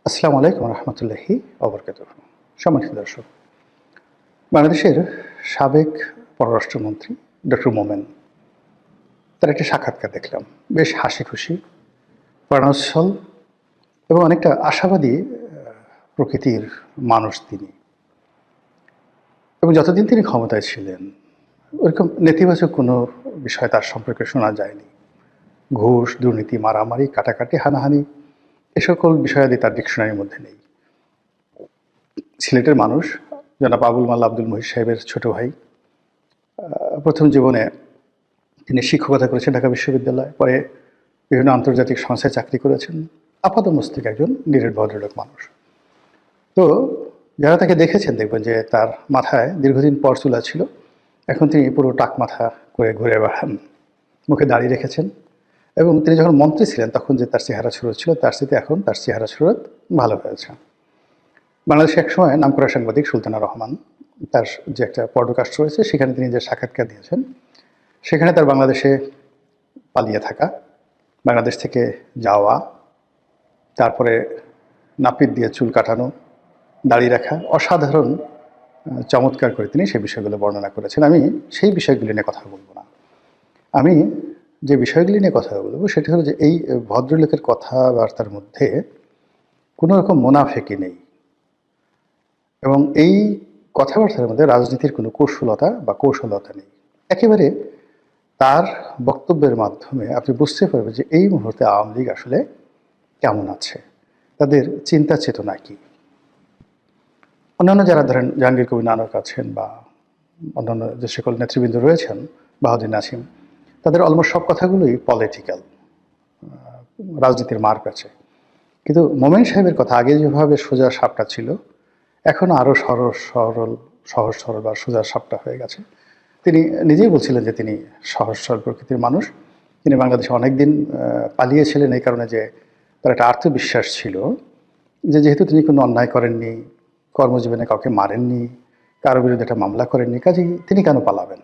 আসসালামু আলাইকুম রহমতুল্লাহি ওবরকাতুহ। সম্মানিত দর্শক, বাংলাদেশের সাবেক পররাষ্ট্রমন্ত্রী ডক্টর মোমেন তার একটা সাক্ষাৎকার দেখলাম। বেশ হাসি খুশি, প্রাণোচ্ছল এবং অনেকটা আশাবাদী প্রকৃতির মানুষ তিনি। এবং যতদিন তিনি ক্ষমতায় ছিলেন ওরকম নেতিবাচক কোনো বিষয় তার সম্পর্কে শোনা যায়নি। ঘুষ, দুর্নীতি, মারামারি, কাটাকাটি, হানাহানি এ সকল বিষয়াদি তার ডিকশনারির মধ্যে নেই। সিলেটের মানুষ জনাব আবুল মাল্লা আব্দুল মহিদ সাহেবের ছোট ভাই। প্রথম জীবনে তিনি শিক্ষকতা করেছেন ঢাকা বিশ্ববিদ্যালয়, পরে বিভিন্ন আন্তর্জাতিক সংস্থায় চাকরি করেছেন। আপাতমস্তক একজন নিরেট ভদ্রলোক মানুষ। তো যারা তাকে দেখেছেন দেখবেন যে তার মাথায় দীর্ঘদিন পর চুলা ছিল, এখন তিনি পুরো টাক মাথা করে ঘুরে বেড়ান, মুখে দাড়ি রেখেছেন। এবং তিনি যখন মন্ত্রী ছিলেন তখন যে তার চেহারা সুরত ছিল তার সাথে এখন তার চেহারা সুরত ভালো হয়েছে। বাংলাদেশে একসময় নামকরা সাংবাদিক সুলতানা রহমান, তার যে একটা পডকাস্ট রয়েছে সেখানে তিনি যে সাক্ষাৎকার দিয়েছেন, সেখানে তার বাংলাদেশে পালিয়ে থাকা, বাংলাদেশ থেকে যাওয়া, তারপরে নাপিত দিয়ে চুল কাটানো, দাড়ি রাখা, অসাধারণ চমৎকার করে তিনি সেই বিষয়গুলো বর্ণনা করেছেন। আমি সেই বিষয়গুলি নিয়ে কথা বলবো না। আমি যে বিষয়গুলি নিয়ে কথা বলবো সেটা হলো যে এই ভদ্রলোকের কথাবার্তার মধ্যে কোনো রকম মুনাফেকি নেই এবং এই কথাবার্তার মধ্যে রাজনীতির কোনো কৌশলতা নেই। একেবারে তার বক্তব্যের মাধ্যমে আপনি বুঝতে পারবেন যে এই মুহূর্তে আওয়ামী লীগ আসলে কেমন আছে, তাদের চিন্তা চেতনা কী। অন্যান্য যারা ধরেন জাহাঙ্গীর কবির নানক আছেন বা অন্যান্য যে সকল নেতৃবৃন্দ রয়েছেন, বাহাদুর নাসিম, তাদের অলমোস্ট সব কথাগুলোই পলিটিক্যাল, রাজনীতির মার কাছে। কিন্তু মোমেন সাহেবের কথা আগে যেভাবে সোজা সাপটা ছিল, এখন আরও সহজ সরল বা সোজা সাপটা হয়ে গেছে। তিনি নিজেই বলছিলেন যে তিনি সহজ সরল প্রকৃতির মানুষ। তিনি বাংলাদেশে অনেক দিন পালিয়েছিলেন এই কারণে যে তার একটা আত্মবিশ্বাস ছিল যে যেহেতু তিনি কোনো অন্যায় করেননি, কর্মজীবনে কাউকে মারেননি, কারো বিরুদ্ধে একটা মামলা করেননি, কাজেই তিনি কেন পালাবেন।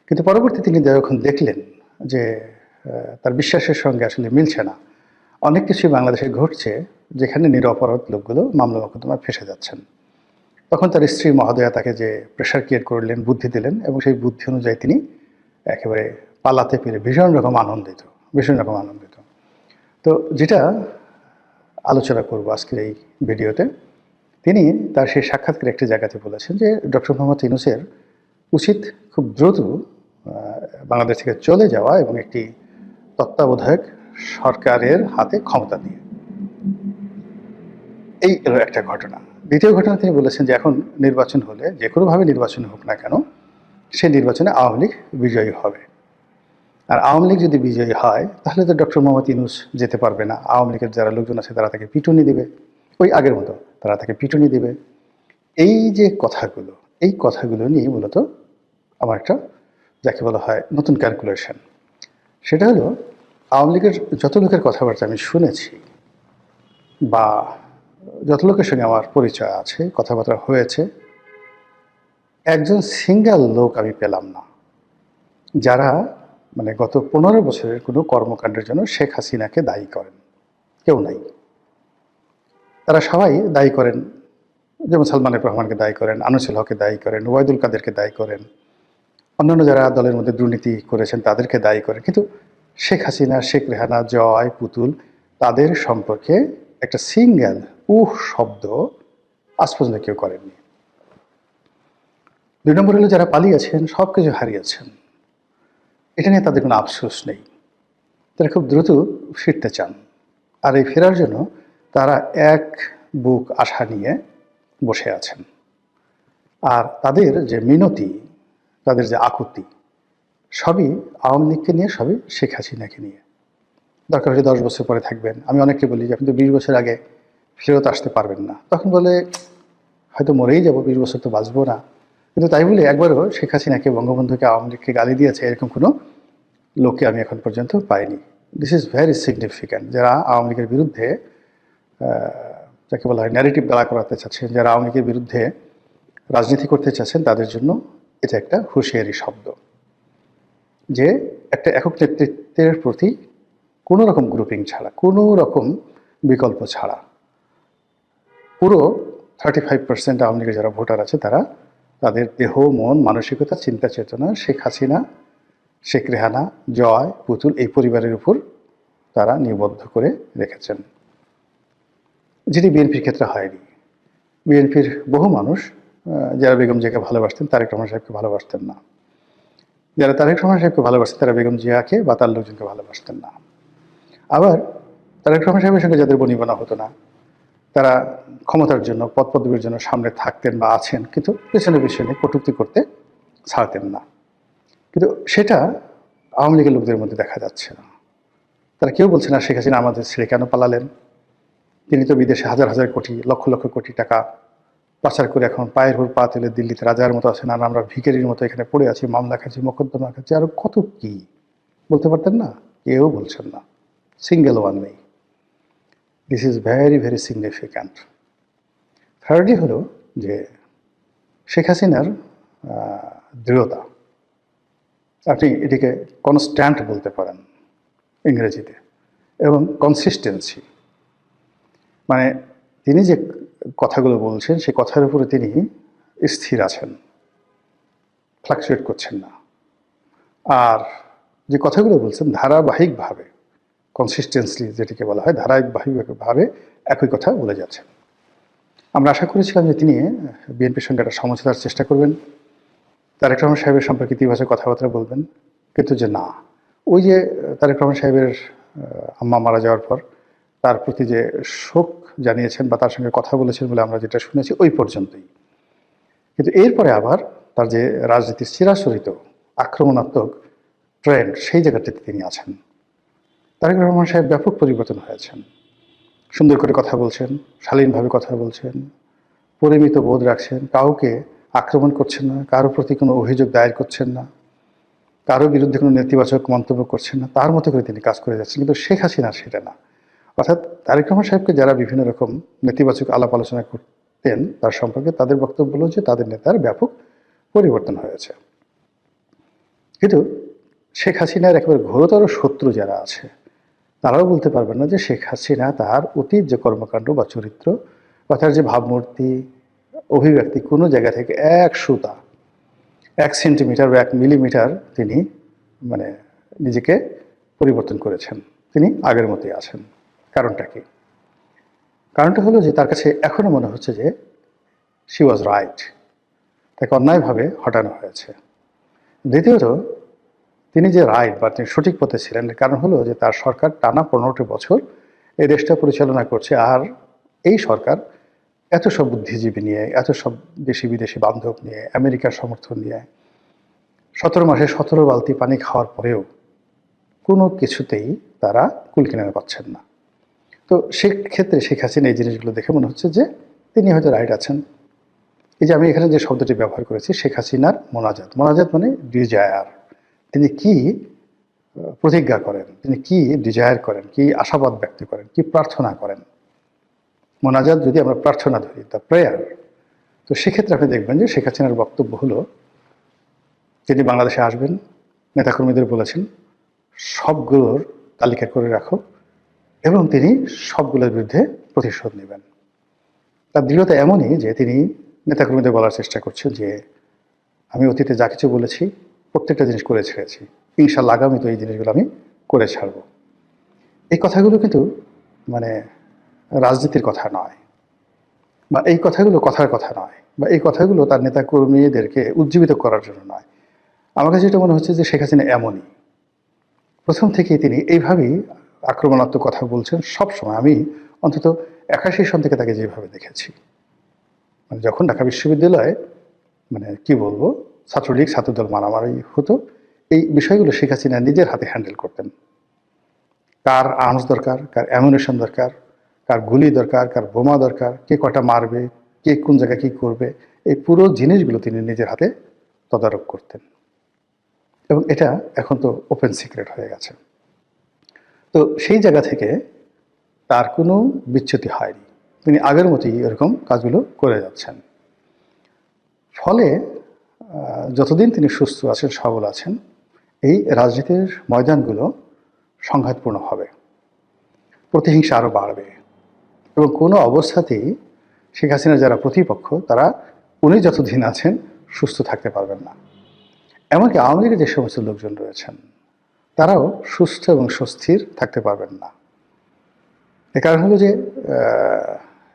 কিন্তু পরবর্তী তিনি যখন দেখলেন যে তার বিশ্বাসের সঙ্গে আসলে মিলছে না, অনেক কিছুই বাংলাদেশে ঘটছে যেখানে নিরপরাধ লোকগুলো মামলা মোকদ্দমায় ফেঁসে যাচ্ছেন, তখন তার স্ত্রী মহোদয়া তাকে যে প্রেশার ক্রিয়েট করলেন, বুদ্ধি দিলেন এবং সেই বুদ্ধি অনুযায়ী তিনি একেবারে পালাতে পেরে ভীষণ রকম আনন্দিত। তো যেটা আলোচনা করব আজকের এই ভিডিওতে, তিনি তার সেই সাক্ষাৎকারে একটি জায়গাতে বলেছেন যে ডক্টর মোহাম্মদ ইউনূসের উচিত খুব দ্রুত বাংলাদেশ থেকে চলে যাওয়া এবং একটি তত্ত্বাবধায়ক সরকারের হাতে ক্ষমতা দিয়ে। এই হলো একটা ঘটনা। দ্বিতীয় ঘটনা, তিনি বলেছেন যে এখন নির্বাচন হলে যে কোনোভাবে নির্বাচন হোক না কেন, সেই নির্বাচনে আওয়ামী লীগ বিজয়ী হবে। আর আওয়ামী লীগ যদি বিজয়ী হয় তাহলে তো ডক্টর মোহাম্মদ ইউনূস যেতে পারবে না। আওয়ামী লীগের যারা লোকজন আছে তারা তাকে পিটুনি দিবে, ওই আগের মতো তারা তাকে পিটুনি দিবে। এই যে কথাগুলো, এই কথাগুলো নিয়ে মূলত আমার একটা, যাকে বলা হয় নতুন ক্যালকুলেশন, সেটা হলো আওয়ামী লীগের যত লোকের কথাবার্তা আমি শুনেছি বা যত লোকের সঙ্গে আমার পরিচয় আছে, কথাবার্তা হয়েছে, একজন সিঙ্গেল লোক আমি পেলাম না যারা মানে গত 15 বছরের কোনো কর্মকাণ্ডের জন্য শেখ হাসিনাকে দায়ী করেন। কেউ নাই। তারা সবাই দায়ী করেন, যেমন সালমান এফ রহমানকে দায়ী করেন, আনিসুল হককে দায়ী করেন, ওবায়দুল কাদেরকে দায়ী করেন, অন্যান্য যারা দলের মধ্যে দুর্নীতি করেছেন তাদেরকে দায়ী করেন। কিন্তু শেখ হাসিনা, শেখ রেহানা, জয়, পুতুল, তাদের সম্পর্কে একটা সিঙ্গেল শব্দ আজ পর্যন্ত কেউ করেননি। 2 নম্বর হলো যারা পালিয়েছেন, সব কিছু হারিয়েছেন, এটা নিয়ে তাদের কোনো আফসোস নেই। তারা খুব দ্রুত ফিরতে চান। আর এই ফেরার জন্য তারা এক বুক আশা নিয়ে বসে আছেন। আর তাদের যে মিনতি, তাদের যে আকুতি, সবই আওয়ামী লীগকে নিয়ে, সবই শেখ হাসিনাকে নিয়ে। দরকার হলে 10 বছর পরে থাকবেন। আমি অনেককে বলি যে আপনি তো 20 বছর আগে ফেরত আসতে পারবেন না। তখন বলে হয়তো মরেই যাব, 20 বছর তো বাঁচবো না। কিন্তু তাই বলে একবারও শেখ হাসিনাকে, বঙ্গবন্ধুকে, আওয়ামী লীগকে গালি দিয়েছে এরকম কোনো লোককে আমি এখন পর্যন্ত পাইনি। This is very significant. যারা আওয়ামী লীগের বিরুদ্ধে, যাকে বলা হয় ন্যারেটিভ দাঁড়া করাতে চাচ্ছেন, যারা আওয়ামী লীগের বিরুদ্ধে রাজনীতি করতে চাচ্ছেন, তাদের জন্য এটা একটা হুঁশিয়ারি শব্দ যে একটা একক নেতৃত্বের প্রতি কোনো রকম গ্রুপিং ছাড়া, কোনো রকম বিকল্প ছাড়া পুরো 35% আওয়ামী লীগের যারা ভোটার আছে তারা তাদের দেহ, মন, মানসিকতা, চিন্তা চেতনা শেখ হাসিনা, শেখ রেহানা, জয়, পুতুল এই পরিবারের উপর তারা নিবদ্ধ করে রেখেছেন, যেটি বিএনপির ক্ষেত্রে হয়নি। বিএনপির বহু মানুষ যারা বেগম জিয়াকে ভালোবাসতেন তারেক রহমান সাহেবকে ভালোবাসতেন না, যারা তারেক রহমান সাহেবকে ভালোবাসতেন তারা বেগম জিয়াকে বা তার লোকজনকে ভালোবাসতেন না। আবার তারেক রহমান সাহেবের সঙ্গে যাদের বনিবনা হতো না তারা ক্ষমতার জন্য, পদ পদবীর জন্য সামনে থাকতেন বা আছেন, কিন্তু পেছনে পেছনে কটূক্তি করতে ছাড়তেন না। কিন্তু সেটা আওয়ামী লীগের লোকদের মধ্যে দেখা যাচ্ছে না। তারা কেউ বলছে না শেখ হাসিনা আমাদের ছেড়ে কেন পালালেন, তিনি তো বিদেশে হাজার হাজার কোটি, লক্ষ লক্ষ কোটি টাকা পাচার করে এখন পায়ের উপর পা তুলে দিল্লিতে রাজার মতো আছেন, আর আমরা ভিখারির মতো এখানে পড়ে আছি, মামলা খাচ্ছি, মোকদ্দমা খাচ্ছি, আরো কত কি বলতে পারতেন না? কেউ বলছেন না, সিঙ্গেল ওয়ান নেই। This is very very significant. Thirdly হলো যে শেখ হাসিনার দৃঢ়তা, আপনি এটিকে কনস্ট্যান্ট বলতে পারেন ইংরেজিতে, এবং কনসিস্টেন্সি, মানে তিনি যে কথাগুলো বলছেন সেই কথার উপরে তিনি স্থির আছেন, ফ্লাকচুয়েট করছেন না। আর যে কথাগুলো বলছেন ধারাবাহিকভাবে, কনসিস্টেন্সলি যেটিকে বলা হয়, ধারাবাহিকভাবে একই কথা বলে যাচ্ছেন। আমরা আশা করেছিলাম যে তিনি বিএনপির সঙ্গে একটা সমঝোতার চেষ্টা করবেন, তারেক রহমান সাহেবের সম্পর্কে ইতিবাচক কথাবার্তা বলবেন, কিন্তু যে না, ওই যে তারেক রহমান সাহেবের আম্মা মারা যাওয়ার পর তার প্রতি যে শোক জানিয়েছেন বা তার সঙ্গে কথা বলেছেন বলে আমরা যেটা শুনেছি ওই পর্যন্তই। কিন্তু এরপরে আবার তার যে রাজনীতির চিরাচরিত আক্রমণাত্মক ট্রেন্ড, সেই জায়গাটিতে তিনি আছেন। তারেক রহমান সাহেব ব্যাপক পরিবর্তন হয়েছেন, সুন্দর করে কথা বলছেন, শালীনভাবে কথা বলছেন, পরিমিত বোধ রাখছেন, কাউকে আক্রমণ করছেন না, কারো প্রতি কোনো অভিযোগ দায়ের করছেন না, কারো বিরুদ্ধে কোনো নেতিবাচক মন্তব্য করছেন না, তার মতো করে তিনি কাজ করে যাচ্ছেন। কিন্তু শেখ হাসিনা সেটা না। অর্থাৎ তারেক রহমান সাহেবকে যারা বিভিন্ন রকম নেতিবাচক আলাপ আলোচনা করতেন তার সম্পর্কে, তাদের বক্তব্য হলো যে তাদের নেতার ব্যাপক পরিবর্তন হয়েছে। কিন্তু শেখ হাসিনার একেবারে ঘোরতর শত্রু যারা আছে তারাও বলতে পারবেন না যে শেখ হাসিনা তার অতীত যে কর্মকাণ্ড বা চরিত্র বা তার যে ভাবমূর্তি, অভিব্যক্তি, কোনো জায়গা থেকে এক সুতা, 1 সেন্টিমিটার বা 1 মিলিমিটার তিনি মানে নিজেকে পরিবর্তন করেছেন। তিনি আগের মতোই আছেন। কারণটা কি? কারণটা হলো যে তার কাছে এখনো মনে হচ্ছে যে শি ওয়াজ রাইট, তাকে অন্যায়ভাবে হটানো হয়েছে। দ্বিতীয়ত, তিনি যে রাইট বা তিনি সঠিক পথে ছিলেন, কারণ হলো যে তার সরকার টানা 15টি বছর এই দেশটা পরিচালনা করছে, আর এই সরকার এত সব বুদ্ধিজীবী নিয়ে, এত সব দেশি বিদেশি বান্ধব নিয়ে, আমেরিকার সমর্থন নিয়ে 17 মাসে 17 বালতি পানি খাওয়ার পরেও কোনো কিছুতেই তারা কুল কিনারা পাচ্ছেন না। তো সেক্ষেত্রে শেখ হাসিনা এই জিনিসগুলো দেখে মনে হচ্ছে যে তিনি হয়তো রাইট আছেন। এই যে আমি এখানে যে শব্দটি ব্যবহার করেছি, শেখ হাসিনার মোনাজাত, মোনাজাত মানে ডিজায়ার, তিনি কি প্রতিজ্ঞা করেন, তিনি কি ডিজায়ার করেন, কি আশাবাদ ব্যক্ত করেন, কি প্রার্থনা করেন। মোনাজাত যদি আমরা প্রার্থনা ধরি, দ্য প্রেয়ার, তো সেক্ষেত্রে আপনি দেখবেন যে শেখ হাসিনার বক্তব্য হলো তিনি বাংলাদেশে আসবেন, নেতাকর্মীদের বলেছেন সবগুলোর তালিকা করে রাখো, এবং তিনি সবগুলোর বিরুদ্ধে প্রতিশোধ নেবেন। তার দৃঢ়তা এমনই যে তিনি নেতাকর্মীদের বলার চেষ্টা করছেন যে আমি অতীতে যা কিছু বলেছি প্রত্যেকটা জিনিস করে ছেড়েছি, ইনশাল্লাহ আগামী তো এই জিনিসগুলো আমি করে ছাড়ব। এই কথাগুলো কিন্তু মানে রাজনীতির কথা নয়, বা এই কথাগুলো কথার কথা নয়, বা এই কথাগুলো তার নেতাকর্মীদেরকে উজ্জীবিত করার জন্য নয়। আমার কাছে যেটা মনে হচ্ছে যে শেখ হাসিনা এমনই, প্রথম থেকেই তিনি এইভাবেই আক্রমণাত্মক কথা বলছেন সব সময়। আমি অন্তত 81 সন থেকে তাকে যেভাবে দেখেছি, মানে যখন ঢাকা বিশ্ববিদ্যালয়ে মানে কি বলবো ছাত্রলীগ ছাত্রদল মারামারি হতো, এই বিষয়গুলো শেখ হাসিনা নিজের হাতে হ্যান্ডেল করতেন। কার আর্মস দরকার, কার অ্যামুনিশন দরকার, কার গুলি দরকার, কার বোমা দরকার, কে কটা মারবে, কে কোন জায়গায় কী করবে, এই পুরো জিনিসগুলো তিনি নিজের হাতে তদারক করতেন। এবং এটা এখন তো ওপেন সিক্রেট হয়ে গেছে। তো সেই জায়গা থেকে তার কোনো বিচ্যুতি হয়নি, তিনি আগের মতোই এরকম কাজগুলো করে যাচ্ছেন। ফলে যতদিন তিনি সুস্থ আছেন, সবল আছেন, এই রাজনীতির ময়দানগুলো সংঘাতপূর্ণ হবে, প্রতিহিংসা আরও বাড়বে, এবং কোনো অবস্থাতেই শেখ হাসিনার যারা প্রতিপক্ষ তারা উনি যতদিন আছেন সুস্থ থাকতে পারবেন না। এমনকি আওয়ামী লীগের যে সমস্ত লোকজন রয়েছেন তারাও সুস্থ এবং সুস্থির থাকতে পারবেন না। এর কারণ হলো যে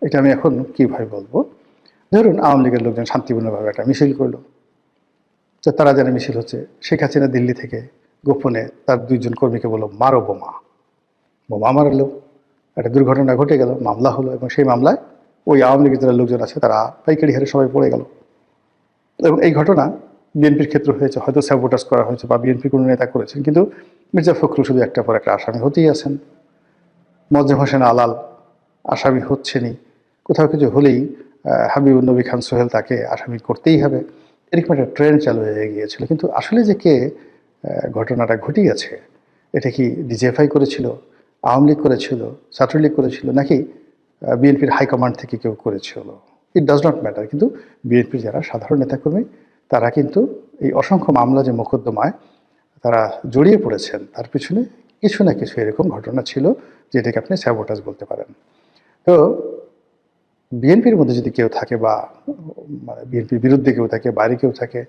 এটা আমি এখন কীভাবে বলবো, ধরুন আওয়ামী লীগের লোকজন শান্তিপূর্ণভাবে একটা মিছিল করলো, তো তারা জানে মিছিল হচ্ছে, শেখ হাসিনা দিল্লি থেকে গোপনে তার 2 জন কর্মীকে বললো মারো বোমা, বোমা মারলো, একটা দুর্ঘটনা ঘটে গেল, মামলা হলো, এবং সেই মামলায় ওই আওয়ামী লীগের যারা লোকজন আছে তারা পাইকারি হারে সবাই পড়ে গেল। এবং এই ঘটনা বিএনপির ক্ষেত্রে হয়েছে, হয়তো স্যাবোটাজ করা হয়েছে বা বিএনপির কোনো নেতা করেছেন, কিন্তু মির্জা ফখরুল শুধু একটার পর একটা আসামি হতেই আছেন। মোয়াজ্জেম হোসেন আলাল আসামি হচ্ছেনই, কোথাও কিছু হলেই হাবিবুর নবী খান সোহেল তাকে আসামি করতেই হবে, এরকম একটা ট্রেন্ড চালু হয়ে গিয়েছিল। কিন্তু আসলে যে কে ঘটনাটা ঘটিয়েছে, এটা কি ডিজিএফআই করেছিল, আওয়ামী লীগ করেছিল, ছাত্রলীগ করেছিল, নাকি বিএনপির হাইকমান্ড থেকে কেউ করেছিল, ইট ডাজ নট ম্যাটার। কিন্তু বিএনপির যারা সাধারণ নেতাকর্মী তারা কিন্তু এই অসংখ্য মামলা যে মোকদ্দমায় তারা জড়িয়ে পড়েছেন তার পিছনে কিছু না কিছু এরকম ঘটনা ছিল যেটাকে আপনি স্যাবোটাজ বলতে পারেন। তো বিএনপির মধ্যে যদি কেউ থাকে বা মানে বিএনপির বিরুদ্ধে কেউ থাকে, বাইরে কেউ থাকে,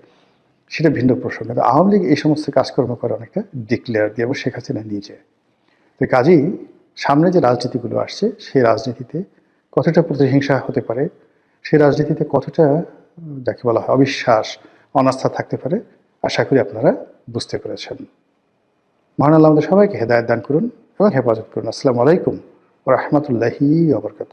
সেটা ভিন্ন প্রসঙ্গ। কিন্তু আওয়ামী লীগ এই সমস্ত কাজকর্ম করে অনেকটা ডিক্লেয়ার দিয়ে, এবং শেখ হাসিনা নিজে। তো কাজেই সামনে যে রাজনীতিগুলো আসছে সেই রাজনীতিতে কতটা প্রতিহিংসা হতে পারে, সেই রাজনীতিতে কতটা যাকে বলা হয় অবিশ্বাস, অনাস্থা থাকতে পারে, আশা করি আপনারা বুঝতে পেরেছেন। মহান আল্লাহ আমাদের সবাইকে হেদায়েত দান করুন এবং হেফাজত করুন। আসসালামু আলাইকুম ওয়া রাহমাতুল্লাহি ওয়া বারাকাতুহু।